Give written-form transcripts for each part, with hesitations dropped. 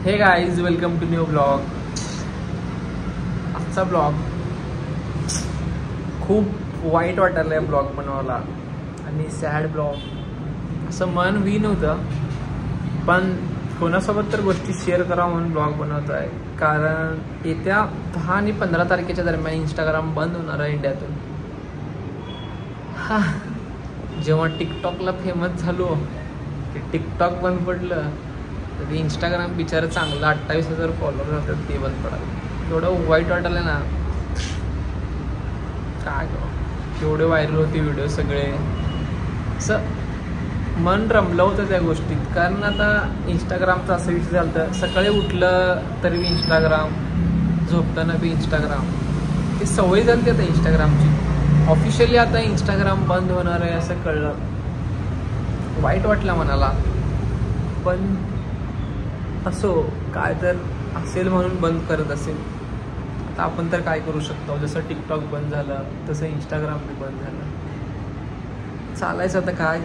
हे guys, welcome to new blog. आजचा blog खूप वाईट वाटायला आहे ब्लॉग बनवायला आणि सॅड ब्लॉग. असं मन वी नव्हतं, पण कोणासोबत तर गोष्टी शेअर करा म्हणून ब्लॉग बनवतो आहे. कारण येत्या 10 आणि 15 तारखेच्या दरम्यान इंस्टाग्राम बंद होणार आहे इंडियातून. जेव्हा टिकटॉकला फेमस झालो, ते टिकटॉक बंद पडलं, तरी इंस्टाग्राम बिचारं चांगलं 28,000 फॉलोअर असतात ते बंद पडालं. एवढं वाईट वाटायला ना. काय एवढे व्हायरल होते व्हिडिओ सगळे, असं मन रमलं होतं त्या गोष्टीत. कारण आता इंस्टाग्रामचा असं विषय झाला होता, सकाळी उठलं तरी बी इंस्टाग्राम, झोपताना बी इंस्टाग्राम. ती सवय झाली आता इंस्टाग्रामची. ऑफिशियली आता इंस्टाग्राम बंद होणार आहे असं कळलं, वाईट वाटलं मनाला. पण असो, काय तर असेल म्हणून बंद करत असेल. आता आपण तर काय करू शकतो. जसं टिकटॉक बंद झालं तसं इंस्टाग्राम बी बंद झालं. चालायचं आता काय.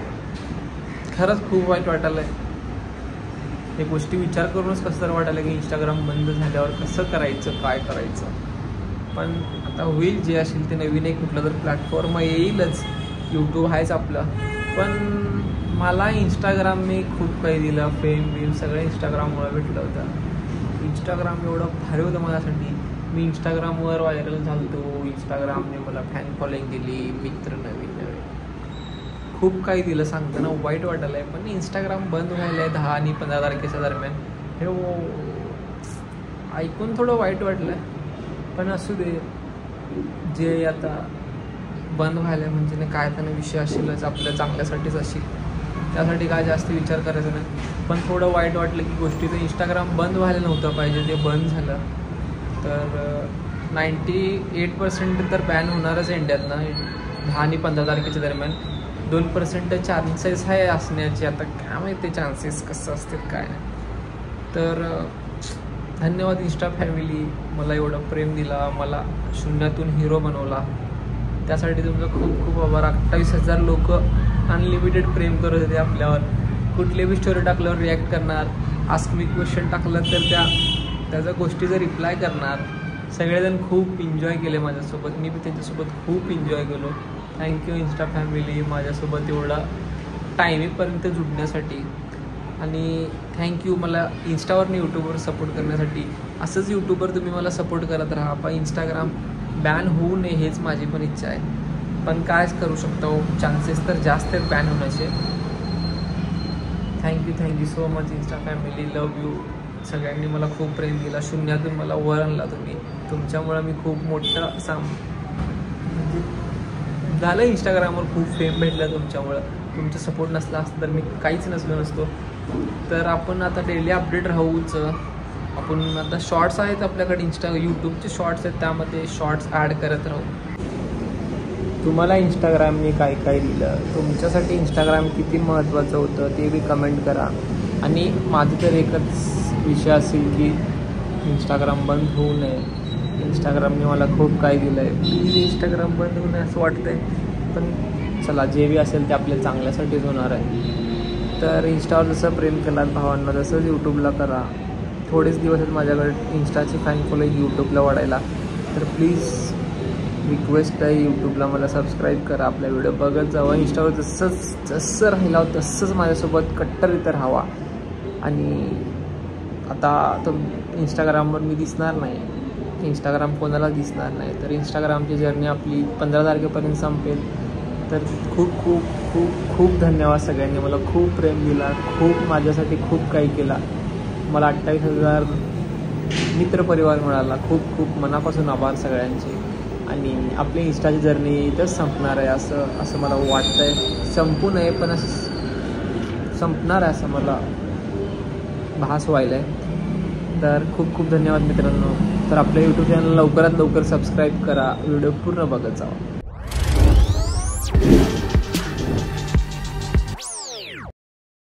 खरंच खूप वाईट वाटायलं आहे. हे गोष्टी विचार करूनच कसं तर वाटायला की इंस्टाग्राम बंद झाल्यावर कसं करायचं, काय करायचं. पण आता होईल, जे असेल ते. नवीन एक कुठलं तर प्लॅटफॉर्म येईलच. यूट्यूब आहेच आपलं. पण मला इंस्टाग्रामने खूप काही दिलं. फेम बीम सगळं इंस्टाग्राममुळे भेटलं होतं. इंस्टाग्राम एवढं भारी होतं माझ्यासाठी. मी इंस्टाग्रामवर व्हायरल झालो. इंस्टाग्रामने मला फॅन फॉलोइंग दिली, मित्र नवीन नवीन खूप काही दिलं. सांगताना वाईट वाटायला आहे. पण इंस्टाग्राम बंद व्हायला आहे 10 आणि 15 तारखेच्या दरम्यान. हे ऐकून थोडं वाईट वाटलं आहे. पण असू दे, जे आता बंद व्हायला म्हणजे नाही, काय त्यानं विषय असेलच, आपल्या चांगल्यासाठीच असेल. त्यासाठी काय जास्त विचार करायचा नाही. पण थोडं वाईट वाटलं की गोष्टीचं इंस्टाग्राम बंद व्हायला नव्हतं पाहिजे, ते बंद झालं. तर 98% तर बॅन होणारच आहे इंडियात ना 10 आणि 15 तारखेच्या दरम्यान. 2% चान्सेस आहे असण्याचे. आता काय माहिती चान्सेस कसं असतात काय नाही. तर धन्यवाद इंस्टा फॅमिली, मला एवढं प्रेम दिला, मला शून्यातून हिरो बनवला. त्यासाठी तुमचं खूप खूप आभार. 28,000 लोक अनलिमिटेड प्रेम करत होते आपल्यावर. कुठले बी स्टोरी टाकल्यावर रिॲक्ट करणार, आस्क मी क्वेश्चन टाकलं तर त्याच्या गोष्टीचा रिप्लाय करणार. सगळेजण खूप एन्जॉय केले माझ्यासोबत. मी बी त्यांच्यासोबत खूप एन्जॉय केलो. थँक्यू इंस्टा फॅमिली, माझ्यासोबत एवढा टायमिंगपर्यंत जुडण्यासाठी. आणि थँक्यू मला इंस्टावरनं यूट्यूबवर सपोर्ट करण्यासाठी. असंच यूट्यूबवर तुम्ही मला सपोर्ट करत राहा. पण इंस्टाग्राम बॅन होऊ नये हेच माझी पण इच्छा आहे. पण कायच करू शकतो, चान्सेस तर जास्त आहेत बॅन होण्याचे. Thank you so much Insta family. Love you. सगळ्यांनी मला खूप प्रेम दिला. शून्यातून मला वर आणला तुम्ही. तुमच्यामुळं मी खूप मोठं म्हणजे झालं. इंस्टाग्रामवर खूप फेम भेटलं तुमच्यामुळं. तुमचा सपोर्ट नसला असता तर मी काहीच नसतो. तर आपण आता डेली अपडेट राहूच. आपण आता शॉर्ट्स आहेत आपल्याकडे, यूट्यूबचे शॉर्ट्स आहेत, त्यामध्ये शॉर्ट्स ॲड करत राहू. तुम्हाला इंस्टाग्रामने काय काय दिलं, तुमच्यासाठी इंस्टाग्राम किती महत्त्वाचं होतं ते बी कमेंट करा. आणि माझं तर एकच विषय असेल की इंस्टाग्राम बंद होऊ नये. इंस्टाग्रामने मला खूप काय दिलं आहे. प्लीज इंस्टाग्राम बंद होऊ नये असं वाटतं आहे. पण चला, जे बी असेल ते आपल्या चांगल्यासाठीच होणार आहे. तर इंस्टावर जसं प्रेम केलात भावांना, तसंच यूट्यूबला करा. थोडेच दिवस आहेत माझ्याकडे इंस्टाची फॅन फॉलोइंग यूट्यूबला वाढायला. तर प्लीज रिक्वेस्ट आहे, यूट्यूबला मला सबस्क्राईब करा. आपल्या व्हिडिओ बघत जावा. इंस्टावर जसं राहिला तसंच माझ्यासोबत कट्टर राहावा. आणि आता इंस्टाग्रामवर मी दिसणार नाही, इंस्टाग्राम कोणाला दिसणार नाही. तर इंस्टाग्रामची जर्नी आपली 15 तारखेपर्यंत संपेल. तर खूप खूप खूप खूप धन्यवाद सगळ्यांनी. मला खूप प्रेम दिला, खूप माझ्यासाठी खूप काही केला. मला 28,000 मित्रपरिवार मिळाला. खूप खूप मनापासून आभार सगळ्यांचे. आणि आपली इंस्टाची जर्नी इथंच संपणार आहे असं मला वाटतं आहे. संपू नये, पण असं संपणार आहे असं मला भास व्हायला आहे. तर खूप खूप धन्यवाद मित्रांनो. तर आपल्या यूट्यूब चॅनल लवकरात लवकर सबस्क्राईब करा. व्हिडिओ पूर्ण बघत जावा.